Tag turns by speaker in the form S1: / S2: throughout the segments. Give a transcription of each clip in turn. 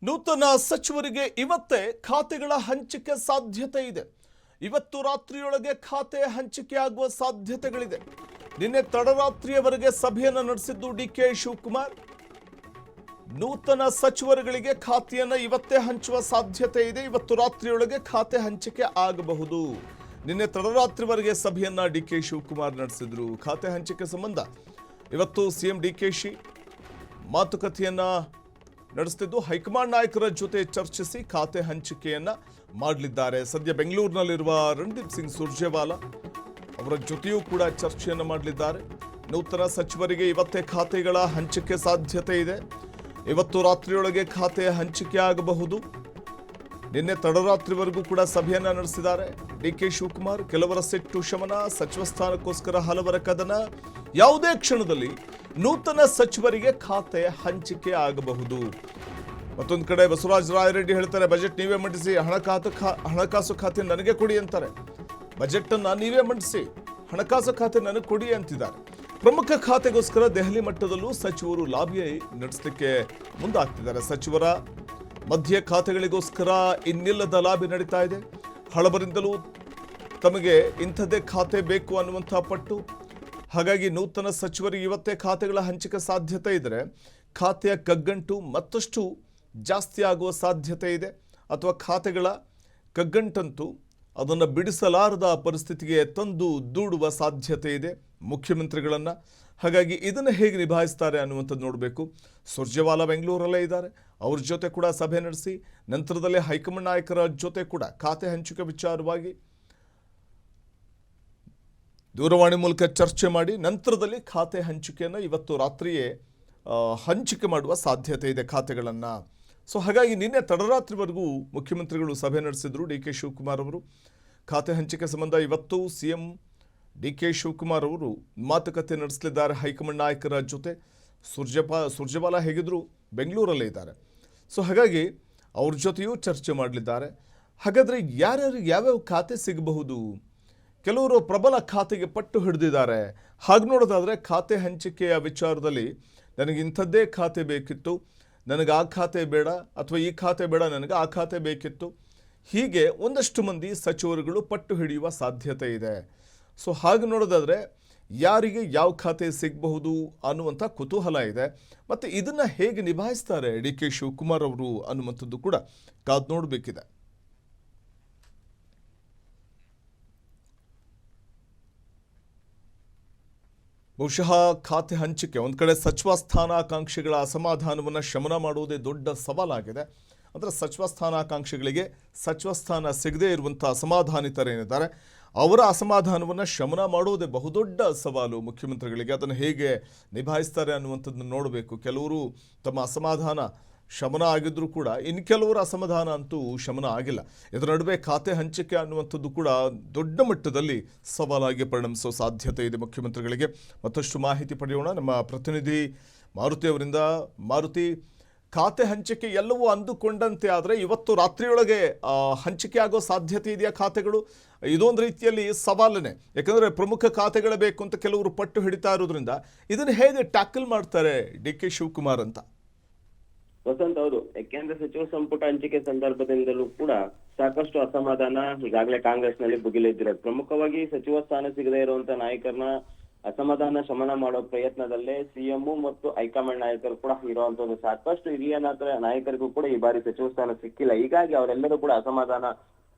S1: ನೂತನ ಸಚಿವರಿಗೆ ಇವತ್ತೇ ಖಾತೆಗಳ ಹಂಚಿಕೆ ಸಾಧ್ಯತೆ ಇದೆ. ಇವತ್ತು ರಾತ್ರಿಯೊಳಗೆ ಖಾತೆ ಹಂಚಿಕೆ ಆಗುವ ಸಾಧ್ಯತೆಗಳಿದೆ. ನಿನ್ನೆ ತಡರಾತ್ರಿಯವರೆಗೆ ಸಭೆಯನ್ನು ನಡೆಸಿದ್ದು ಡಿಕೆ ಶಿವಕುಮಾರ್. ನೂತನ ಸಚಿವರುಗಳಿಗೆ ಖಾತೆಯನ್ನು ಇವತ್ತೇ ಹಂಚುವ ಸಾಧ್ಯತೆ ಇದೆ. ಇವತ್ತು ರಾತ್ರಿಯೊಳಗೆ ಖಾತೆ ಹಂಚಿಕೆ ಆಗಬಹುದು. ನಿನ್ನೆ ತಡರಾತ್ರಿವರೆಗೆ ಸಭೆಯನ್ನ ಡಿಕೆ ಶಿವಕುಮಾರ್ ನಡೆಸಿದ್ರು. ಖಾತೆ ಹಂಚಿಕೆ ಸಂಬಂಧ ಇವತ್ತು ಸಿಎಂ ಡಿಕೆಶಿ ಮಾತುಕತೆಯನ್ನ ನಡೆಸುತ್ತಿದ್ದು ಹೈಕಮಾಂಡ್ ನಾಯಕರ ಜೊತೆ ಚರ್ಚಿಸಿ ಖಾತೆ ಹಂಚಿಕೆಯನ್ನ ಮಾಡಲಿದ್ದಾರೆ. ಸದ್ಯ ಬೆಂಗಳೂರಿನಲ್ಲಿರುವ ರಣದೀಪ್ ಸಿಂಗ್ ಸುರ್ಜೇವಾಲಾ ಅವರ ಜೊತೆಯೂ ಕೂಡ ಚರ್ಚೆಯನ್ನು ಮಾಡಲಿದ್ದಾರೆ. ನೂತನ ಸಚಿವರಿಗೆ ಇವತ್ತೇ ಖಾತೆಗಳ ಹಂಚಿಕೆ ಸಾಧ್ಯತೆ ಇದೆ. ಇವತ್ತು ರಾತ್ರಿಯೊಳಗೆ ಖಾತೆ ಹಂಚಿಕೆ ಆಗಬಹುದು. ನಿನ್ನೆ ತಡರಾತ್ರಿವರೆಗೂ ಕೂಡ ಸಭೆಯನ್ನ ನಡೆಸಿದ್ದಾರೆ ಡಿಕೆ ಶಿವಕುಮಾರ್. ಕೆಲವರ ಸಿಟ್ಟು ಶಮನ, ಸಚಿವ ಸ್ಥಾನಕ್ಕೋಸ್ಕರ ಹಲವರ ಕದನ. ಯಾವುದೇ ಕ್ಷಣದಲ್ಲಿ ನೂತನ ಸಚಿವರಿಗೆ ಖಾತೆ ಹಂಚಿಕೆ ಆಗಬಹುದು. ಮತ್ತೊಂದು ಕಡೆ ಬಸವರಾಜ ರಾಯರೆಡ್ಡಿ ಹೇಳ್ತಾರೆ, ಬಜೆಟ್ ನೀವೇ ಮಂಡಿಸಿ, ಹಣಕಾಸು ಖಾತೆ ನನಗೆ ಕೊಡಿ ಅಂತಾರೆ. ಬಜೆಟ್ ಅನ್ನ ನೀವೇ ಮಂಡಿಸಿ, ಹಣಕಾಸು ಖಾತೆ ನನಗೆ ಕೊಡಿ ಅಂತಿದ್ದಾರೆ. ಪ್ರಮುಖ ಖಾತೆಗೋಸ್ಕರ ದೆಹಲಿ ಮಟ್ಟದಲ್ಲೂ ಸಚಿವರು ಲಾಬಿ ನಡೆಸಲಿಕ್ಕೆ ಮುಂದಾಗ್ತಿದ್ದಾರೆ. ಸಚಿವರ ಮಧ್ಯ ಖಾತೆಗಳಿಗೋಸ್ಕರ ಇನ್ನಿಲ್ಲದ ಲಾಬಿ ನಡೀತಾ ಇದೆ. ಹಳಬರಿಂದಲೂ ತಮಗೆ ಇಂಥದ್ದೇ ಖಾತೆ ಬೇಕು ಅನ್ನುವಂಥ ಪಟ್ಟು. ಹಾಗಾಗಿ ನೂತನ ಸಚಿವರಿಗೆ ಇವತ್ತೇ ಖಾತೆಗಳ ಹಂಚಿಕೆ ಸಾಧ್ಯತೆ ಇದ್ದರೆ ಖಾತೆಯ ಕಗ್ಗಂಟು ಮತ್ತಷ್ಟು ಜಾಸ್ತಿ ಆಗುವ ಸಾಧ್ಯತೆ ಇದೆ. ಅಥವಾ ಖಾತೆಗಳ ಕಗ್ಗಂಟಂತೂ ಅದನ್ನು ಬಿಡಿಸಲಾರದ ಪರಿಸ್ಥಿತಿಗೆ ತಂದು ದೂಡುವ ಸಾಧ್ಯತೆ ಇದೆ ಮುಖ್ಯಮಂತ್ರಿಗಳನ್ನು. ಹಾಗಾಗಿ ಇದನ್ನು ಹೇಗೆ ನಿಭಾಯಿಸ್ತಾರೆ ಅನ್ನುವಂಥದ್ದು ನೋಡಬೇಕು. ಸುರ್ಜೇವಾಲಾ ಬೆಂಗಳೂರಲ್ಲೇ ಇದ್ದಾರೆ. ಅವ್ರ ಜೊತೆ ಕೂಡ ಸಭೆ ನಡೆಸಿ ನಂತರದಲ್ಲೇ ಹೈಕಮಾಂಡ್ ನಾಯಕರ ಜೊತೆ ಕೂಡ ಖಾತೆ ಹಂಚಿಕೆ ವಿಚಾರವಾಗಿ ದೂರವಾಣಿ ಮೂಲಕ ಚರ್ಚೆ ಮಾಡಿ ನಂತರದಲ್ಲಿ ಖಾತೆ ಹಂಚಿಕೆಯನ್ನು ಇವತ್ತು ರಾತ್ರಿಯೇ ಹಂಚಿಕೆ ಮಾಡುವ ಸಾಧ್ಯತೆ ಇದೆ ಖಾತೆಗಳನ್ನು. ಸೊ ಹಾಗಾಗಿ ನಿನ್ನೆ ತಡರಾತ್ರಿವರೆಗೂ ಮುಖ್ಯಮಂತ್ರಿಗಳು ಸಭೆ ನಡೆಸಿದ್ರು ಡಿಕೆ ಶಿವಕುಮಾರ್ ಅವರು. ಖಾತೆ ಹಂಚಿಕೆ ಸಂಬಂಧ ಇವತ್ತು ಸಿಎಂ ಡಿಕೆ ಶಿವಕುಮಾರ್ ಅವರು ಮಾತುಕತೆ ನಡೆಸಲಿದ್ದಾರೆ ಹೈಕಮಾಂಡ್ ನಾಯಕರ ಜೊತೆ. ಸುರ್ಜೇವಾಲಾ ಹೇಗಿದ್ರು ಬೆಂಗಳೂರಲ್ಲೇ ಇದ್ದಾರೆ. ಸೊ ಹಾಗಾಗಿ ಅವ್ರ ಜೊತೆಯೂ ಚರ್ಚೆ ಮಾಡಲಿದ್ದಾರೆ. ಹಾಗಾದರೆ ಯಾರ್ಯಾರಿಗೆ ಯಾವ್ಯಾವ ಖಾತೆ ಸಿಗಬಹುದು? ಕೆಲವರು ಪ್ರಬಲ ಖಾತೆಗೆ ಪಟ್ಟು ಹಿಡಿದಿದ್ದಾರೆ. ಹಾಗೆ ನೋಡೋದಾದರೆ ಖಾತೆ ಹಂಚಿಕೆಯ ವಿಚಾರದಲ್ಲಿ ನನಗೆ ಇಂಥದ್ದೇ ಖಾತೆ ಬೇಕಿತ್ತು, ನನಗೆ ಆ ಖಾತೆ ಬೇಡ, ಅಥವಾ ಈ ಖಾತೆ ಬೇಡ, ನನಗೆ ಆ ಖಾತೆ ಬೇಕಿತ್ತು. ಹೀಗೆ ಒಂದಷ್ಟು ಮಂದಿ ಸಚಿವರುಗಳು ಪಟ್ಟು ಹಿಡಿಯುವ ಸಾಧ್ಯತೆ ಇದೆ. ಸೊ ಹಾಗೆ ನೋಡೋದಾದರೆ ಯಾರಿಗೆ ಯಾವ ಖಾತೆ ಸಿಗಬಹುದು ಅನ್ನುವಂಥ ಕುತೂಹಲ ಇದೆ. ಮತ್ತು ಇದನ್ನು ಹೇಗೆ ನಿಭಾಯಿಸ್ತಾರೆ ಡಿ ಕೆ ಶಿವಕುಮಾರ್ ಅವರು ಅನ್ನುವಂಥದ್ದು ಕೂಡ ಕಾದು ನೋಡಬೇಕಿದೆ. ಬಹುಶಃ ಖಾತೆ ಹಂಚಿಕೆ ಒಂದು ಕಡೆ ಸಚಿವ ಸ್ಥಾನಾಕಾಂಕ್ಷಿಗಳ ಅಸಮಾಧಾನವನ್ನು ಶಮನ ಮಾಡುವುದೇ ದೊಡ್ಡ ಸವಾಲಾಗಿದೆ. ಅಂದರೆ ಸಚಿವ ಸ್ಥಾನಾಕಾಂಕ್ಷಿಗಳಿಗೆ ಸಚಿವ ಸ್ಥಾನ ಸಿಗದೇ ಇರುವಂಥ ಅಸಮಾಧಾನಿತರೇನಿದ್ದಾರೆ ಅವರ ಅಸಮಾಧಾನವನ್ನು ಶಮನ ಮಾಡುವುದೇ ಬಹುದೊಡ್ಡ ಸವಾಲು ಮುಖ್ಯಮಂತ್ರಿಗಳಿಗೆ. ಅದನ್ನು ಹೇಗೆ ನಿಭಾಯಿಸ್ತಾರೆ ಅನ್ನುವಂಥದ್ದನ್ನು ನೋಡಬೇಕು. ಕೆಲವರು ತಮ್ಮ ಅಸಮಾಧಾನ ಶಮನ ಆಗಿದ್ರೂ ಕೂಡ ಇನ್ನು ಕೆಲವರ ಅಸಮಾಧಾನ ಅಂತೂ ಶಮನ ಆಗಿಲ್ಲ. ಇದರ ನಡುವೆ ಖಾತೆ ಹಂಚಿಕೆ ಅನ್ನುವಂಥದ್ದು ಕೂಡ ದೊಡ್ಡ ಮಟ್ಟದಲ್ಲಿ ಸವಾಲಾಗಿ ಪರಿಣಮಿಸೋ ಸಾಧ್ಯತೆ ಇದೆ ಮುಖ್ಯಮಂತ್ರಿಗಳಿಗೆ. ಮತ್ತಷ್ಟು ಮಾಹಿತಿ ಪಡೆಯೋಣ ನಮ್ಮ ಪ್ರತಿನಿಧಿ ಮಾರುತಿ ಅವರಿಂದ. ಮಾರುತಿ, ಖಾತೆ ಹಂಚಿಕೆ ಎಲ್ಲವೂ ಅಂದುಕೊಂಡಂತೆ ಆದರೆ ಇವತ್ತು ರಾತ್ರಿಯೊಳಗೆ ಹಂಚಿಕೆ ಆಗೋ ಸಾಧ್ಯತೆ ಇದೆಯಾ ಖಾತೆಗಳು? ಇದೊಂದು ರೀತಿಯಲ್ಲಿ ಸವಾಲನೆ. ಯಾಕಂದರೆ ಪ್ರಮುಖ ಖಾತೆಗಳು ಬೇಕು ಅಂತ ಕೆಲವರು ಪಟ್ಟು ಹಿಡಿತಾ ಇರೋದ್ರಿಂದ ಇದನ್ನು ಹೇಗೆ ಟ್ಯಾಕಲ್ ಮಾಡ್ತಾರೆ ಡಿ ಕೆ ಶಿವಕುಮಾರ್ ಅಂತ?
S2: ವಸಂತ್, ಹೌದು. ಯಾಕೆಂದ್ರೆ ಸಚಿವ ಸಂಪುಟ ಹಂಚಿಕೆ ಸಂದರ್ಭದಿಂದಲೂ ಕೂಡ ಸಾಕಷ್ಟು ಅಸಮಾಧಾನ ಈಗಾಗಲೇ ಕಾಂಗ್ರೆಸ್ನಲ್ಲಿ ಭುಗಿಲೆದ್ದಿರೋದು. ಪ್ರಮುಖವಾಗಿ ಸಚಿವ ಸ್ಥಾನ ಸಿಗದೇ ಇರುವಂತ ನಾಯಕರನ್ನ ಅಸಮಾಧಾನ ಶಮನ ಮಾಡೋ ಪ್ರಯತ್ನದಲ್ಲೇ ಸಿಎಂ ಮತ್ತು ಹೈಕಮಾಂಡ್ ನಾಯಕರು ಕೂಡ ಇರುವಂತದ್ದು. ಸಾಕಷ್ಟು ಹಿರಿಯ ನಾಯಕರಿಗೂ ಕೂಡ ಈ ಬಾರಿ ಸಚಿವ ಸ್ಥಾನ ಸಿಕ್ಕಿಲ್ಲ. ಹೀಗಾಗಿ ಅವರೆಲ್ಲರೂ ಕೂಡ ಅಸಮಾಧಾನ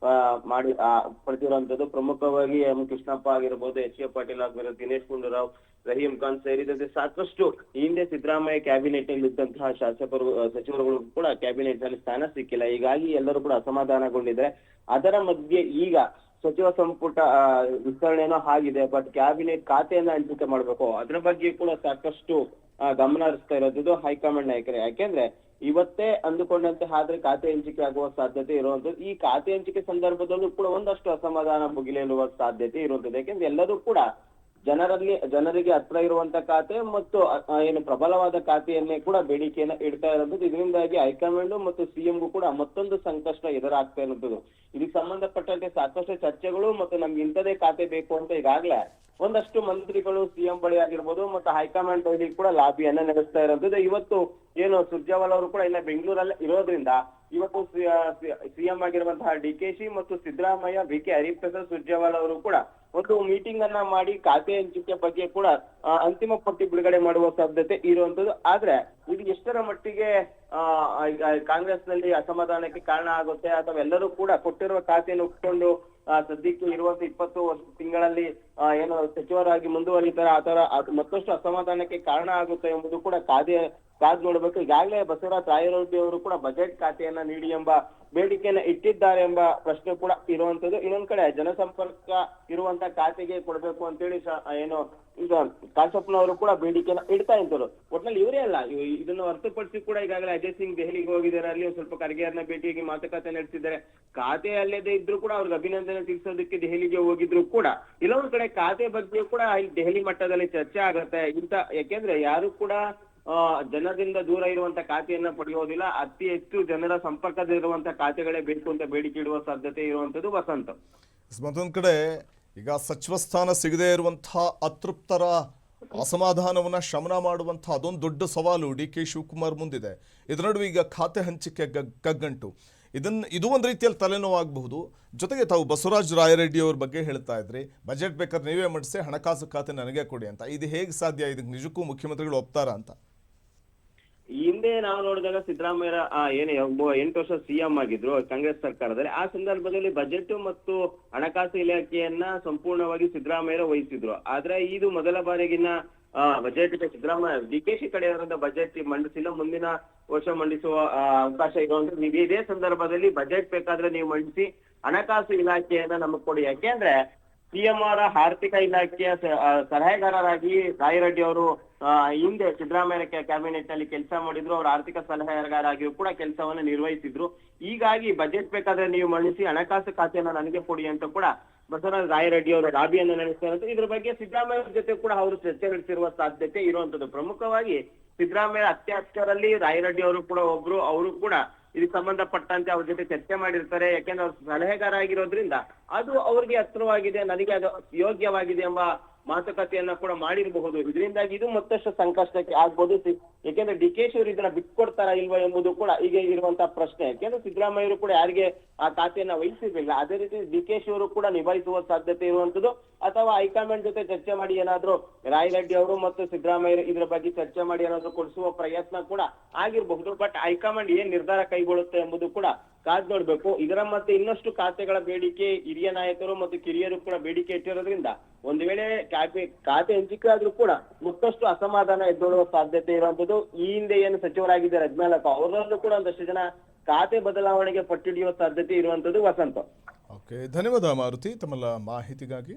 S2: ಮಾಡಿ ಪಡೆದಿರುವಂತದ್ದು. ಪ್ರಮುಖವಾಗಿ ಎಂ ಕೃಷ್ಣಪ್ಪ ಆಗಿರ್ಬೋದು, ಎಚ್ ಕೆ ಪಾಟೀಲ್ ಆಗಿರ್ಬೋದು, ದಿನೇಶ್ ಗುಂಡೂರಾವ್, ರಹೀಂ ಖಾನ್ ಸೇರಿದಂತೆ ಸಾಕಷ್ಟು ಹಿಂದೆ ಸಿದ್ದರಾಮಯ್ಯ ಕ್ಯಾಬಿನೆಟ್ ನಲ್ಲಿ ಇದ್ದಂತಹ ಶಾಸಕರು ಸಚಿವರುಗಳು ಕೂಡ ಕ್ಯಾಬಿನೆಟ್ ನಲ್ಲಿ ಸ್ಥಾನ ಸಿಕ್ಕಿಲ್ಲ. ಹೀಗಾಗಿ ಎಲ್ಲರೂ ಕೂಡ ಅಸಮಾಧಾನಗೊಂಡಿದ್ದಾರೆ. ಅದರ ಮಧ್ಯೆ ಈಗ ಸಚಿವ ಸಂಪುಟ ವಿಸ್ತರಣೆನೋ ಆಗಿದೆ, ಬಟ್ ಕ್ಯಾಬಿನೆಟ್ ಖಾತೆಯನ್ನ ಹಂಚಿಕೆ ಮಾಡ್ಬೇಕು, ಅದ್ರ ಬಗ್ಗೆ ಕೂಡ ಸಾಕಷ್ಟು ಗಮನ ಹರಿಸ್ತಾ ಇರೋದು ಹೈಕಮಾಂಡ್ ನಾಯಕರೇ. ಯಾಕೆಂದ್ರೆ ಇವತ್ತೇ ಅಂದುಕೊಂಡಂತೆ ಆದ್ರೆ ಖಾತೆ ಹಂಚಿಕೆ ಆಗುವ ಸಾಧ್ಯತೆ ಇರುವಂತದ್ದು. ಈ ಖಾತೆ ಹಂಚಿಕೆ ಸಂದರ್ಭದಲ್ಲೂ ಕೂಡ ಒಂದಷ್ಟು ಅಸಮಾಧಾನ ಭುಗಿಲೇಳುವ ಸಾಧ್ಯತೆ ಇರುವಂತದ್ದು. ಯಾಕೆಂದ್ರೆ ಎಲ್ಲರೂ ಕೂಡ ಜನರಿಗೆ ಹತ್ರ ಇರುವಂತ ಖಾತೆ ಮತ್ತು ಏನು ಪ್ರಬಲವಾದ ಖಾತೆಯನ್ನೇ ಕೂಡ ಬೇಡಿಕೆಯನ್ನ ಇಡ್ತಾ ಇರೋದು. ಇದರಿಂದಾಗಿ ಹೈಕಮಾಂಡ್ ಮತ್ತು ಸಿಎಂಗೂ ಕೂಡ ಮತ್ತೊಂದು ಸಂಕಷ್ಟ ಎದುರಾಗ್ತಾ ಇರುತ್ತದೆ. ಇದಕ್ಕೆ ಸಂಬಂಧಪಟ್ಟಂತೆ ಸಾಕಷ್ಟು ಚರ್ಚೆಗಳು ಮತ್ತು ನಮ್ಗೆ ಇಂಥದೇ ಖಾತೆ ಬೇಕು ಅಂತ ಈಗಾಗ್ಲೇ ಒಂದಷ್ಟು ಮಂತ್ರಿಗಳು ಸಿಎಂ ಬಳಿ ಆಗಿರ್ಬೋದು ಮತ್ತು ಹೈಕಮಾಂಡ್ ಬಳಿ ಕೂಡ ಲಾಬಿಯನ್ನ ನಡೆಸ್ತಾ ಇರೋದು. ಇವತ್ತು ಏನು ಸುರ್ಜೇವಾಲಾ ಅವರು ಕೂಡ ಇಲ್ಲ ಬೆಂಗಳೂರಲ್ಲಿ ಇರೋದ್ರಿಂದ ಇವತ್ತು ಸಿಎಂ ಆಗಿರುವಂತಹ ಡಿಕೆಶಿ ಮತ್ತು ಸಿದ್ದರಾಮಯ್ಯ, ಬಿಕೆ ಹರಿಪ್ರಸಾದ್, ಸುರ್ಜೇವಾಲಾ ಅವರು ಕೂಡ ಒಂದು ಮೀಟಿಂಗ್ ಅನ್ನ ಮಾಡಿ ಖಾತೆ ಹಂಚಿಕೆ ಬಗ್ಗೆ ಕೂಡ ಅಂತಿಮ ಪಟ್ಟಿ ಬಿಡುಗಡೆ ಮಾಡುವ ಸಾಧ್ಯತೆ ಇರುವಂತದ್ದು. ಆದ್ರೆ ಇದು ಎಷ್ಟರ ಮಟ್ಟಿಗೆ ಕಾಂಗ್ರೆಸ್ ನಲ್ಲಿ ಅಸಮಾಧಾನಕ್ಕೆ ಕಾರಣ ಆಗುತ್ತೆ ಅಥವಾ ಎಲ್ಲರೂ ಕೂಡ ಕೊಟ್ಟಿರುವ ಖಾತೆಯನ್ನು ಒಪ್ಪಿಕೊಂಡು ಸದ್ಯಕ್ಕೆ ಇರುವಂತ 20 ತಿಂಗಳಲ್ಲಿ ಏನು ಸಚಿವರಾಗಿ ಮುಂದುವರಿತಾರೆ ಆತರ ಮತ್ತಷ್ಟು ಅಸಮಾಧಾನಕ್ಕೆ ಕಾರಣ ಆಗುತ್ತೆ ಎಂಬುದು ಕೂಡ ಕಾದು ನೋಡ್ಬೇಕು. ಈಗಾಗಲೇ ಬಸವರಾಜ ರಾಯರೆಡ್ಡಿ ಅವರು ಕೂಡ ಬಜೆಟ್ ಖಾತೆಯನ್ನ ನೀಡಿ ಎಂಬ ಬೇಡಿಕೆಯನ್ನ ಇಟ್ಟಿದ್ದಾರೆ ಎಂಬ ಪ್ರಶ್ನೆ ಕೂಡ ಇರುವಂತದ್ದು. ಇನ್ನೊಂದ್ ಕಡೆ ಜನಸಂಪರ್ಕ ಇರುವಂತ ಖಾತೆಗೆ ಕೊಡ್ಬೇಕು ಅಂತೇಳಿ ಏನು ಈಗ ಕಾಶಪ್ಪನವರು ಕೂಡ ಬೇಡಿಕೆಯನ್ನ ಇಡ್ತಾ ಇದ್ರು. ಒಟ್ನಲ್ಲಿ ಇವರೇ ಅಲ್ಲ, ಇದನ್ನು ಹೊರತುಪಡಿಸಿ ಕೂಡ ಈಗಾಗಲೇ ಅಜಯ್ ಸಿಂಗ್ ದೆಹಲಿಗೆ ಹೋಗಿದ್ದಾರೆ. ಅಲ್ಲಿ ಸ್ವಲ್ಪ ಖರ್ಗೆಯವ್ರನ್ನ ಭೇಟಿಯಾಗಿ ಮಾತುಕತೆ ನಡೆಸಿದ್ದಾರೆ. ಖಾತೆ ಅಲ್ಲದೆ ಇದ್ರು ಕೂಡ ಅವ್ರಿಗೆ ಅಭಿನಂದನೆ ತಿಳಿಸೋದಕ್ಕೆ ದೆಹಲಿಗೆ ಹೋಗಿದ್ರು ಕೂಡ ಇಲ್ಲೊಂದ್ ಕಡೆ ಖಾತೆ ಬಗ್ಗೆ ಕೂಡ ದೆಹಲಿ ಮಟ್ಟದಲ್ಲಿ ಚರ್ಚೆ ಆಗುತ್ತೆ. ಯಾಕೆಂದ್ರೆ ಯಾರು ಕೂಡ ಜನರಿಂದ ದೂರ ಇರುವಂತ ಖಾತೆಯನ್ನ ಪಡೆಯೋದಿಲ್ಲ, ಅತಿ ಹೆಚ್ಚು ಜನರ ಸಂಪರ್ಕದಲ್ಲಿರುವಂತ ಖಾತೆಗಳೇ ಬೇಕು ಅಂತ ಬೇಡಿಕೆ ಇಡುವ ಸಾಧ್ಯತೆ ಇರುವಂತದ್ದು. ವಸಂತ,
S1: ಮತ್ತೊಂದು ಕಡೆ ಈಗ ಸಚಿವ ಸ್ಥಾನ ಸಿಗದೇ ಇರುವಂತಹ ಅತೃಪ್ತರ ಅಸಮಾಧಾನವನ್ನ ಶಮನ ಮಾಡುವಂತಹ ಅದೊಂದು ದೊಡ್ಡ ಸವಾಲು ಡಿ ಕೆ ಶಿವಕುಮಾರ್ ಮುಂದಿದೆ. ಇದರ ನಡುವೆ ಈಗ ಖಾತೆ ಹಂಚಿಕೆ ಕಗ್ಗಂಟು, ಇದು ಒಂದು ರೀತಿಯಲ್ಲಿ ತಲೆನೋವಾಗಬಹುದು. ಜೊತೆಗೆ ತಾವು ಬಸವರಾಜ ರಾಯರೆಡ್ಡಿ ಅವ್ರ ಬಗ್ಗೆ ಹೇಳ್ತಾ ಇದ್ರಿ, ಬಜೆಟ್ ಬೇಕಾದ್ರೆ ನೀವೇ ಮಾಡಿಸಿ, ಹಣಕಾಸು ಖಾತೆ ನನಗೆ ಕೊಡಿ ಅಂತ. ಇದು ಹೇಗೆ ಸಾಧ್ಯ? ಇದಕ್ಕೆ ನಿಜಕ್ಕೂ ಮುಖ್ಯಮಂತ್ರಿಗಳು ಒಪ್ತಾರಾ ಅಂತ?
S2: ಹಿಂದೆ ನಾವು ನೋಡಿದಾಗ ಸಿದ್ದರಾಮಯ್ಯ ಏನು 8 ವರ್ಷ ಸಿಎಂ ಆಗಿದ್ರು ಕಾಂಗ್ರೆಸ್ ಸರ್ಕಾರದಲ್ಲಿ. ಆ ಸಂದರ್ಭದಲ್ಲಿ ಬಜೆಟ್ ಮತ್ತು ಹಣಕಾಸು ಇಲಾಖೆಯನ್ನ ಸಂಪೂರ್ಣವಾಗಿ ಸಿದ್ದರಾಮಯ್ಯ ವಹಿಸಿದ್ರು. ಆದ್ರೆ ಇದು ಮೊದಲ ಬಾರಿಗಿನ ಬಜೆಟ್ ಸಿದ್ದರಾಮಯ್ಯ ಡಿಕೆಶಿ ಕಡೆಯವರಿಂದ ಬಜೆಟ್ ಮಂಡಿಸಿಲ್ಲ, ಮುಂದಿನ ವರ್ಷ ಮಂಡಿಸುವ ಅವಕಾಶ ಇರುವಂತ. ನೀವು ಇದೇ ಸಂದರ್ಭದಲ್ಲಿ ಬಜೆಟ್ ಬೇಕಾದ್ರೆ ನೀವು ಮಂಡಿಸಿ, ಹಣಕಾಸು ಇಲಾಖೆಯನ್ನ ನಮಗ್ ಕೊಡಿ. ಯಾಕೆಂದ್ರೆ ಸಿಎಂ ಅವರ ಆರ್ಥಿಕ ಇಲಾಖೆಯ ಸಲಹೆಗಾರರಾಗಿ ರಾಯರೆಡ್ಡಿ ಅವರು ಹಿಂದೆ ಸಿದ್ದರಾಮಯ್ಯ ಕ್ಯಾಬಿನೆಟ್ ನಲ್ಲಿ ಕೆಲಸ ಮಾಡಿದ್ರು. ಅವರ ಆರ್ಥಿಕ ಸಲಹೆಗಾರರಾಗಿಯೂ ಕೂಡ ಕೆಲಸವನ್ನ ನಿರ್ವಹಿಸಿದ್ರು. ಹೀಗಾಗಿ ಬಜೆಟ್ ಬೇಕಾದ್ರೆ ನೀವು ಮಂಡಿಸಿ, ಹಣಕಾಸು ಖಾತೆಯನ್ನ ನನಗೆ ಕೊಡಿ ಅಂತ ಕೂಡ ಬಸವರಾಜ ರಾಯರೆಡ್ಡಿ ಅವರು ಲಾಬಿಯನ್ನು ನಡೆಸ್ತಾ ಇದ್ರ ಬಗ್ಗೆ ಸಿದ್ದರಾಮಯ್ಯ ಜೊತೆ ಕೂಡ ಅವರು ಚರ್ಚೆ ನಡೆಸಿರುವ ಸಾಧ್ಯತೆ ಇರುವಂತದ್ದು. ಪ್ರಮುಖವಾಗಿ ಸಿದ್ದರಾಮಯ್ಯ ಅತ್ಯಕ್ಷರಲ್ಲಿ ರಾಯರೆಡ್ಡಿ ಅವರು ಕೂಡ ಒಬ್ರು, ಅವರು ಕೂಡ ಇದಕ್ಕೆ ಸಂಬಂಧಪಟ್ಟಂತೆ ಅವ್ರ ಜೊತೆ ಚರ್ಚೆ ಮಾಡಿರ್ತಾರೆ. ಯಾಕೆಂದ್ರೆ ಅವ್ರ ಸಲಹೆಗಾರ ಆಗಿರೋದ್ರಿಂದ ಅದು ಅವ್ರಿಗೆ ಹತ್ರವಾಗಿದೆ, ನನಗೆ ಅದು ಯೋಗ್ಯವಾಗಿದೆ ಎಂಬ ಮಾತುಕತೆಯನ್ನ ಕೂಡ ಮಾಡಿರಬಹುದು. ಇದರಿಂದಾಗಿ ಇದು ಮತ್ತಷ್ಟು ಸಂಕಷ್ಟಕ್ಕೆ ಆಗ್ಬೋದು. ಯಾಕೆಂದ್ರೆ ಡಿಕೆಶಿ ಅವರು ಇದನ್ನ ಬಿಟ್ಕೊಡ್ತಾರಾ ಇಲ್ವಾ ಎಂಬುದು ಕೂಡ ಈಗ ಇರುವಂತಹ ಪ್ರಶ್ನೆ. ಯಾಕೆಂದ್ರೆ ಸಿದ್ದರಾಮಯ್ಯರು ಕೂಡ ಯಾರಿಗೆ ಆ ಖಾತೆಯನ್ನ ವಹಿಸಿರ್ಲಿಲ್ಲ, ಅದೇ ರೀತಿ ಡಿಕೆಶಿ ಅವರು ಕೂಡ ನಿಭಾಯಿಸುವ ಸಾಧ್ಯತೆ ಇರುವಂತದ್ದು. ಅಥವಾ ಹೈಕಮಾಂಡ್ ಜೊತೆ ಚರ್ಚೆ ಮಾಡಿ ಏನಾದ್ರು ರಾಯರೆಡ್ಡಿ ಅವರು ಮತ್ತು ಸಿದ್ದರಾಮಯ್ಯ ಇದ್ರ ಬಗ್ಗೆ ಚರ್ಚೆ ಮಾಡಿ ಏನಾದ್ರು ಕೊಡಿಸುವ ಪ್ರಯತ್ನ ಕೂಡ ಆಗಿರಬಹುದು. ಬಟ್ ಹೈಕಮಾಂಡ್ ಏನ್ ನಿರ್ಧಾರ ಕೈಗೊಳ್ಳುತ್ತೆ ಎಂಬುದು ಕೂಡ ಕಾದ್ ನೋಡ್ಬೇಕು. ಇದರ ಮತ್ತೆ ಇನ್ನಷ್ಟು ಖಾತೆಗಳ ಬೇಡಿಕೆ ಹಿರಿಯ ನಾಯಕರು ಮತ್ತು ಕಿರಿಯರು ಕೂಡ ಬೇಡಿಕೆ ಇಟ್ಟಿರೋದ್ರಿಂದ ಒಂದು ವೇಳೆ ಖಾತೆ ಹಂಚಿಕೆ ಆದ್ರೂ ಕೂಡ ಮತ್ತಷ್ಟು ಅಸಮಾಧಾನ ಎದ್ದೊಳ್ಳುವ ಸಾಧ್ಯತೆ ಇರುವಂತದ್ದು. ಈ ಹಿಂದೆ ಏನು ಸಚಿವರಾಗಿದ್ದಾರೆ ಯಜ್ಞಾಲಪ್ಪ, ಅವರಲ್ಲೂ ಕೂಡ ಒಂದಷ್ಟು ಜನ ಖಾತೆ ಬದಲಾವಣೆಗೆ ಪಟ್ಟಿಡಿಯುವ ಸಾಧ್ಯತೆ ಇರುವಂತದ್ದು. ವಸಂತ,
S1: ಓಕೆ, ಧನ್ಯವಾದ ಮಾರುತಿ ತಮ್ಮೆಲ್ಲ ಮಾಹಿತಿಗಾಗಿ.